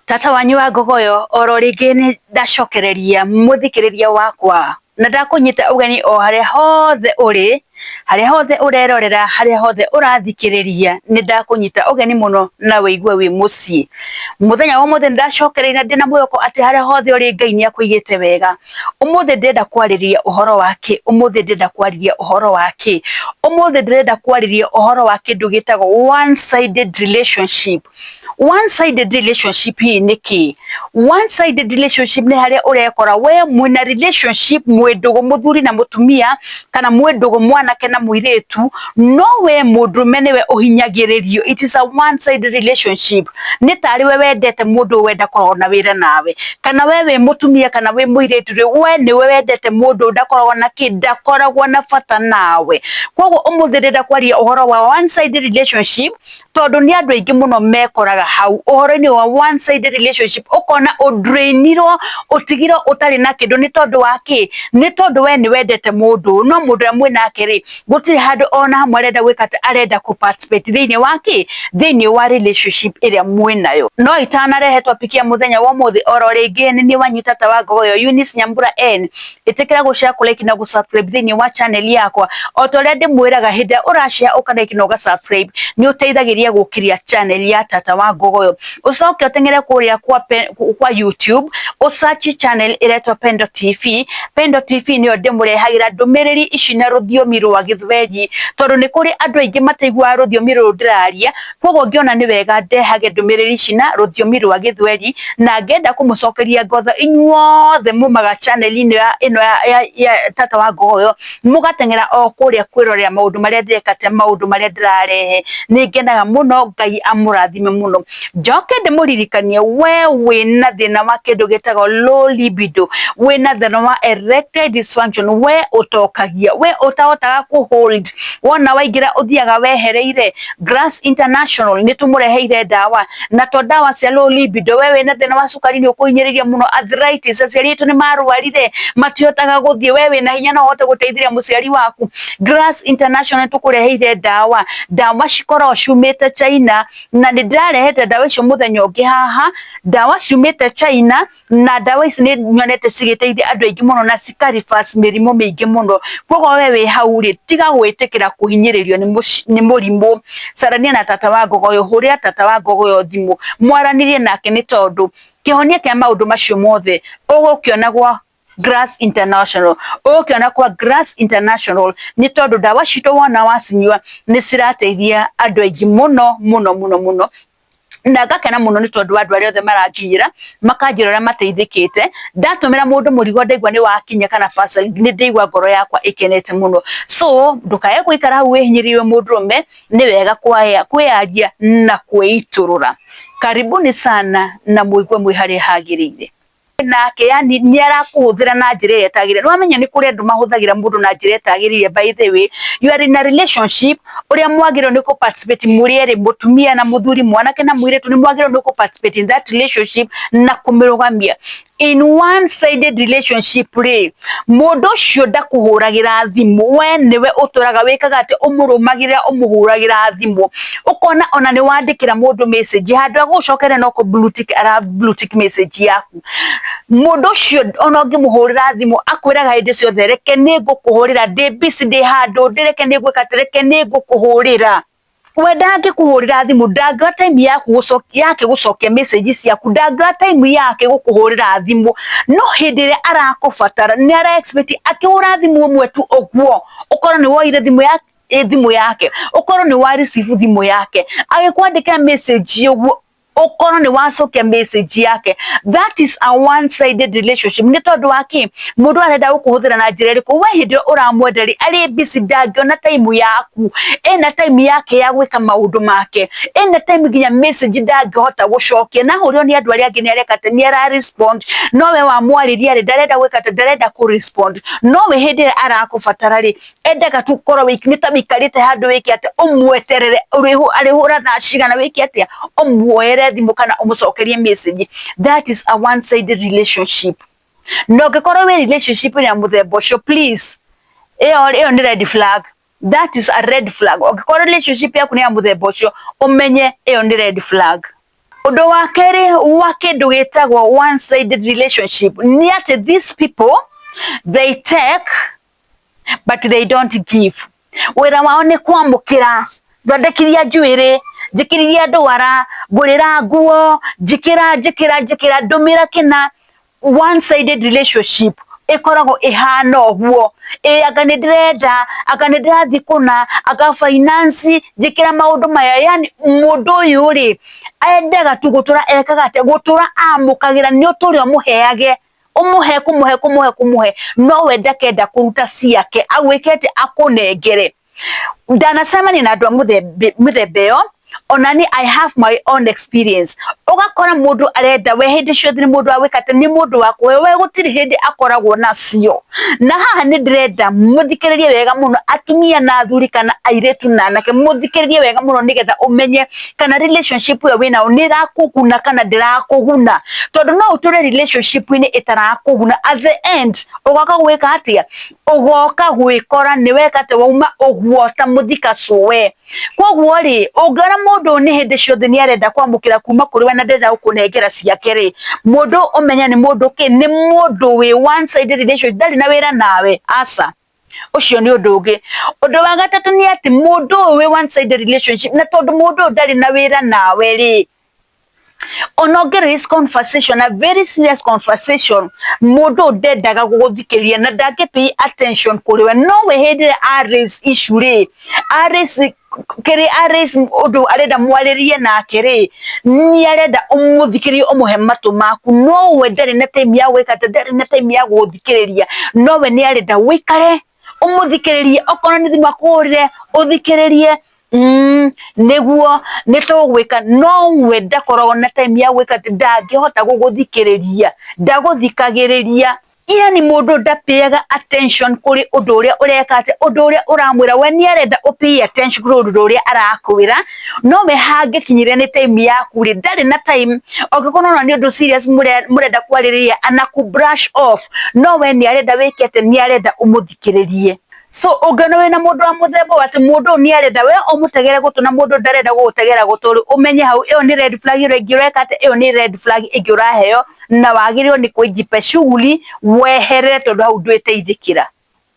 Tata wanyu wa Ngogoyo oro ringi ni ndacokereria muthikiriria wakwa na ndakunyita ugeni o haria hothe urerorera haria hothe urathikiriria ni ndakunyita ugeni muno na wigue wi mucii muthenya wa muthe ndacokereria ndina mwiyoko ati haria hothe uri Ngai ni akuigite wega umuthe ndenda kwariria uhoro wake umuthe ndenda kwariria uhoro wake umuthe ndenda kwariria uhoro wake ndugitagwo one sided relationship. One sided relationship niki one sided relationship ni haria urekora we mwina relationship mwendugo muthuri na mutumia kana mwendugo mwanake na muiretu no we mundume niwe uhinyagiririo. It is a one sided relationship. Ni tari we wendete mundu wenda korwo na wira nawe kana we mutumia kana we muiretu we ni we wendete mundu ndakorwo na kindakoragwo na bata nawe. Koguo umuthi ndenda kwaria uhoro wa one sided relationship tondu ni andu aingi muno mekoraga hau uhoro-ini wa one sided relationship ukona udrainirwo utigirwo utari na kindu ni tondu waki ni tondu we ni wendete mundu no mundu amwe nake ri gutiri handu ona hamwe arenda gwikata arenda ku participate thiini wa relationship iria mwinayo no itanarehe topic ya muthenya wa muthi oro ringi ni wanyu tata wa Ngogoyo Eunice Nyambura N itikira gushare kulike na gusubscribe thiini wa channel yakwa otoria ndimwiraga hinda urashare ukalike na ugasubscribe ni uteithagiria gukiria channel ya tata wa Ngogoyo ucoke utengere kuria kwa YouTube usearch channel iretwa Pendo TV. Pendo TV ni ndimurehagira ndumiriri ici na ruthiomi rwa Githweri tondu ni kuri andu aingi mateigua ruthiomi ru ndiraria koguo ngiona ni wega ndehage ndumiriri ici na ruthiomi rwa Githweri na ngenda kumucokeria ngotha inyuothe mumaga channel ino ya tata wa Ngogoyo mugatengera o kuria kwirorera maundu maria ndirekate maundu maria ndirarehe ni ngenaga muno Ngai amurathime muno. Njoke ndimuririkanie we wina thina wa kindu gitagwo low libido wina thina wa erectile dysfunction we utokagia we utahotaga ku hold wona waingira uthiaga wehereire Grass International ni tumureheire dawa na to dawa cia low libido we wina thina wa cukari ni ukuhinyiriria muno arthritis aciari itu ni marwarire matiotaga guthie we wina hinya no hote guteithiria muciari waku Grass International tukureheire dawa cikoro ciumite China na ndirarehete dawa icio muthenya ungi haha dawa ciumite China na dawa ici ni nyonete cigiteithia andu aingi muno na cikarifas mirimo mingi muno koguo we wi hau ri tiga gwitikira kuhinyiririo ni murimu sarania na tata wa Ngogoyo huria tata wa Ngogoyo thimu mwaranirie nake ni tondu kihonia kia maundu macio mothe ugukiona gwa Grass International ukiona kwa Grass International ni tondu dawa cito wona wacinyua ni cirateithia andu aingi muno na ngakena muno ni tondu andu aria othe maranginyira makanjirora mateithikite ndatumira mundu murigo ndaigua ni wakinya kana pasa ni ndaigua ngoro yakwa ikenete muno so ndukaye guikara hau wehinyiriwe mundurume ni wega kwiaria na kwiiturura. Karibuni sana na muigwe mwi haria hagirire nake yani ni arakuhuthira na njira yetagire no amenya ni kuri andu mahuthagira mundu na njira yetagirire. By the way, you are in a relationship uria mwagiro ni ku participate muriere mutumia na muthuri mwanake na muiretu ni mwagiro ni ku participate in that relationship na kumirugamia in one sided relationship ri mundu cio ndakuhuragira thimu we niwe uturaga wikaga ati umurumagira umuhuragira thimu ukona ona ni wandikira mundu message handu agucokere no ku blue tick message yaku mundu cio ona ungimuhurira thimu akwiraga hindi ciothe reke ni ngukuhurira ndi busy ndi handu ndireke ni gwika reke ni ngukuhurira we ndange kuhurira thimu ndanga time yaku gucokia message ciaku ndanga time yake gukuhurira thimu no hindi ria arakubatara ni ara expect akihura thimu umwe tu ogwo ukorwo ni woire thimu yake ukorwo ni wa receive thimu yake agikwandika message ogwo ukorwo ni wacokia message yake that is a one sided relationship ni tondu waki mundu arenda gukuhuthira na njira iriku we hindi uramwenderi ari busy ndangiona time yaku ena time yake ya gwika maundu make ena time ginya message ndangihota gucokia na hurio ni andu aria angi ni arekate ni ara respond no we wa mwariria ri ndarenda gwikate ndarenda ku respond no we hindi arakubatara ri endaga tu korwo wikinita mikarite handu wiki ate umweterere arihura thaa cigana wiki ate umwoere thimu kana umucokerie message. That is a one sided relationship. No ngikoro we relationship ya muthemba ucio please iyo ni red flag. That is a red flag. Ngikoro relationship yaku ni ya muthemba ucio umenye iyo ni red flag. Undu wa keri wa kindu gitagwo one-sided relationship ni ati these people they take but they don't give. Wira wao ni kwamukira, thondekiria njuiri, njikiriria ndwara, ngurira nguo, njikira ndumira kina. One-sided relationship ikoragwo ihana oguo, anga ndirenda, anga ndirathi kuna, anga finance, njikira maundu maya. Yani mundu uyu ri endaga tu gutura ekaga ate gutura amukagira ni uturi omuheage kumuhe no wenda kenda kuruta ciake agwikete akunengere. Ndanasema ni nadwa muthebeo onani I have my own experience. Ugakora mundu arenda we hindi ciothe ni mundu awikate ni mundu wako we gutiri hindi akoragwo nacio. Na haha ni ndirenda muthikiririe wega muno atumia na athuri kana airetu na anake, muthikiririe wega muno nigetha umenye kana relationship yo wina ni rakuguna kana ndirakuguna. Tondu no uture relationship ni itarakuguna, at the end ugoka gwika atia, ugoka gwikora ni wekate wauma uguo ta muthika suwe. Koguo ri ungara mundu ni hindi ciothe ni arenda kwamukira kuma kuri we na ndenda gukunengera ciake ri, mundu umenya ni mundu ki, ni mundu wi one sided relationship ndari na wira nawe asa ucio ni undu ungi. Undu wa gatatu ni ati mundu wi one sided relationship na tondu mundu ndari na wira nawe ri, onogere is conversation, a very serious conversation. Mundu ndendaga guguthikiria na ndangipay attention kuri we, no we hindi raise issue ri, raise undu arenda mwaririe nake ri, ni arenda umuthikirie umuhe matu maku, no we ndari na time ya gwikate, ndari na time ya guthikiriria, no we ni arenda wikare umuthikiririe, okorwo ni thimu akurire uthikiririe niguo nitugwika. No we ndakoragwo na time ya gwika ndangihota guguthikiriria, ndaguthikagiriria. Yani mundu ndapeaga attention kuri undu uria urekate, undu uria uramwira we ni arenda upay attention kuri undu uria arakwira, no we hange kinyire ni time yaku ri ndari na time. Ogikorwo ni undu serious murenda kwariria anaku brush off, no we ni arenda wikete, ni arenda umuthikiririe. So ugana we na mundu wa muthemba ati mundu ni arenda we umutegere gutu na mundu ndarenda gugutegera gutu, umenye hau iyo ni red flag irengireka ati iyo ni red flag iguraheo na wagirio ni kuijipe shughuli wehere tondu hau ndwiteithikira.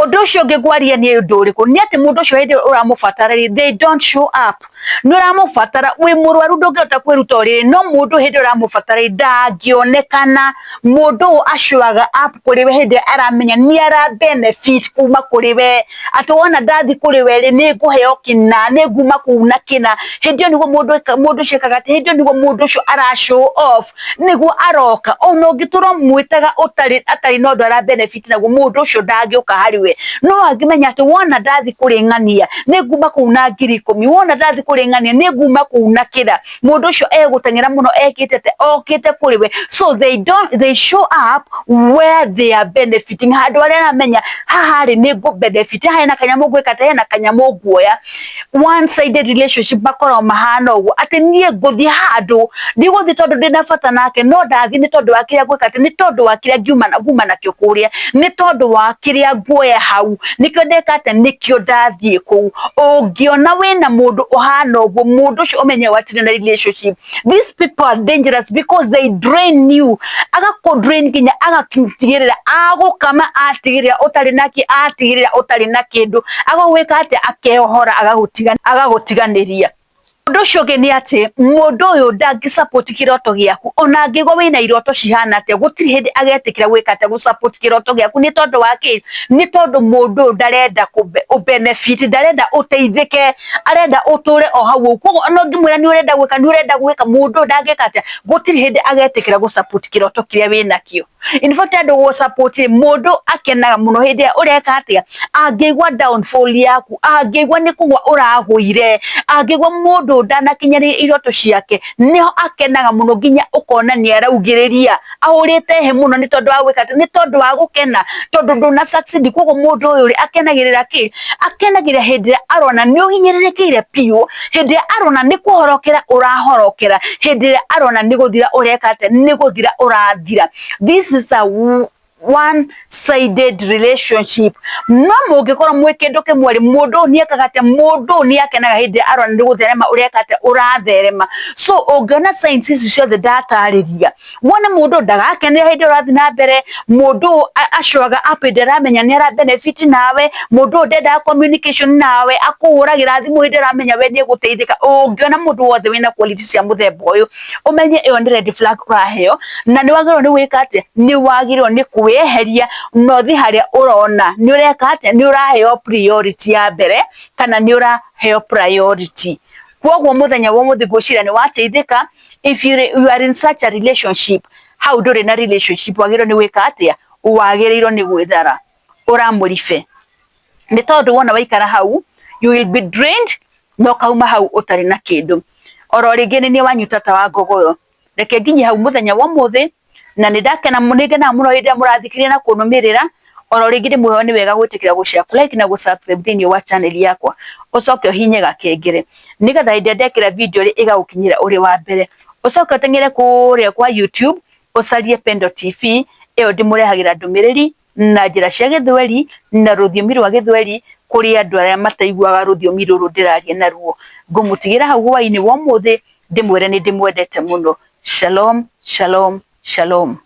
Undu ucio ngigwaria ni undu uriku ni ati mundu ucio hindi uramufatara they don't show up. Nuramufatara wi murwaru ndungihota kwiruta uri, no mundu hindi uramufatara ndangionekana. Mundu ashwaga up kuri we hindi aramenya ni ara benefit kuma kuri we, ati wona ndathi kuri we ri ni nguheo kina, ni nguma kuna kina. Hindi niguo mundu shekaga ati hindi niguo mundu ucio ara show off, niguo aroka. Ono ngituro mwitaga atari no ndara benefit naguo mundu ucio ndangiuka hari we, no angimenya ati wona ndathi kuri ng'ania ni nguma kuna 10,000, wona ndathi ng'ania ni nguma kuna kira. Mundu ucio egutengera muno ekite te okite kuri we, so they show up where they are benefiting. Handu aria aramenya haha ri ni go benefit, haha na kanyamu gwika te na kanyamu guoya. One sided relationship bakora mahana uguo ati nie nguthi handu ndiguthi tondu ndina bata nake, no ndathi ni tondu wa kiria gwika te, ni tondu wa kiria nguma nakio kuria, ni tondu wa kiria guoya hau nikio ndekate, nikio ndathie kuu. Ungiona wina mundu uhana uguo, mundu ucio umenye watire na relationship. These people are dangerous because they drain you. Agako drain kinya agakitigirira agukama atigirira utari naki, atigirira utari na kindu, agaweka ate akeohora agagutiganiria. Mundu ucio ni ati mundu uyu ndangi support kiroto giaku, ona ngigwa wina iroto cihana ate gutiri hindi agetikira gwika ate gu support kiroto giaku. Ni tondu waki, ni tondu mundu ndarenda ku benefit, ndarenda uteithike, arenda uture o hau. Koguo ona ngimwira ni urenda gwika mundu ndangika ate gutiri hindi agetikira gu support kiroto kiria wina kio. In fact andu gu support mundu akenaga muno hindi ureka atia, angigwa downfall yaku, angigwa ni kugwa uragwire, angigwa mundu ndanakinyira iroto ciake, niho akenaga muno nginya ukona ni araugiriria ahurite he muno ni tondu wa gwika, ni tondu wa gukena, tondu nduna succeed. Koguo mundu uyu akenagirira ki, akenagirira hindi arona ni uhinyirirekire piu, hindi arona ni kuhorokera urahorokera, hindi arona ni guthira ureka ate ni guthira urathira. This is a one-sided relationship. No mungikora mwekindu kimwe mundu ni akagate mundu ni akenaga hindi arona ndi gutherema uria akate uratherema. So ungana signs ici ciothe ndatariria wona mundu ndagakenera hindi urathi na mbere, mundu ashwaga up ndiramenya ni ara benefit nawe, mundu ndenda communication nawe, akuuragira thimu hindi uramenya we ni guteithika. Ungiona mundu wothe wina qualities cia muthemba uyu umenye iyo ndi red flag uraheo, na ni wagirwo ni wika ati ni wagirwo ni kuweheria nothi haria urona ni ureka ati ni uraheo priority ya mbere kana ni uraheo priority. Kwoguo muthenya wa muthi gucira ni wateithika. If you are in such a relationship, how nduri na relationship wagirwo ni wika atia, wagirirwo ni gwithara uramurife, ni tondu wona waikara hau you will be drained, no kauma hau utari na kindu. Oro ringi ni wanyu tata wa ngogoyo, reke nginye hau muthenya wa muthi, na nindakena munigena muno hindi murathikiria na kunumirira. Oro ringi ndi muheo ni wega gwitikira gushare, like na gusubscribe thiini wa channel yakwa, ucoke uhinye gakengere nigetha hindi ndekira video ri igagukinyira uri wa mbere. Ucoke utengere kuria kwa YouTube ucarie Pendo TV, iyo ndimurehagira ndumiriri na njira cia Githweri na ruthiomi rwa Githweri kuri andu aria mataiguaga ruthiomi ruru ndiraria naruo. Ngumutigira hau hwaini wa muthi ndimwire ni ndimwendete muno. Shalom, shalom, shalom.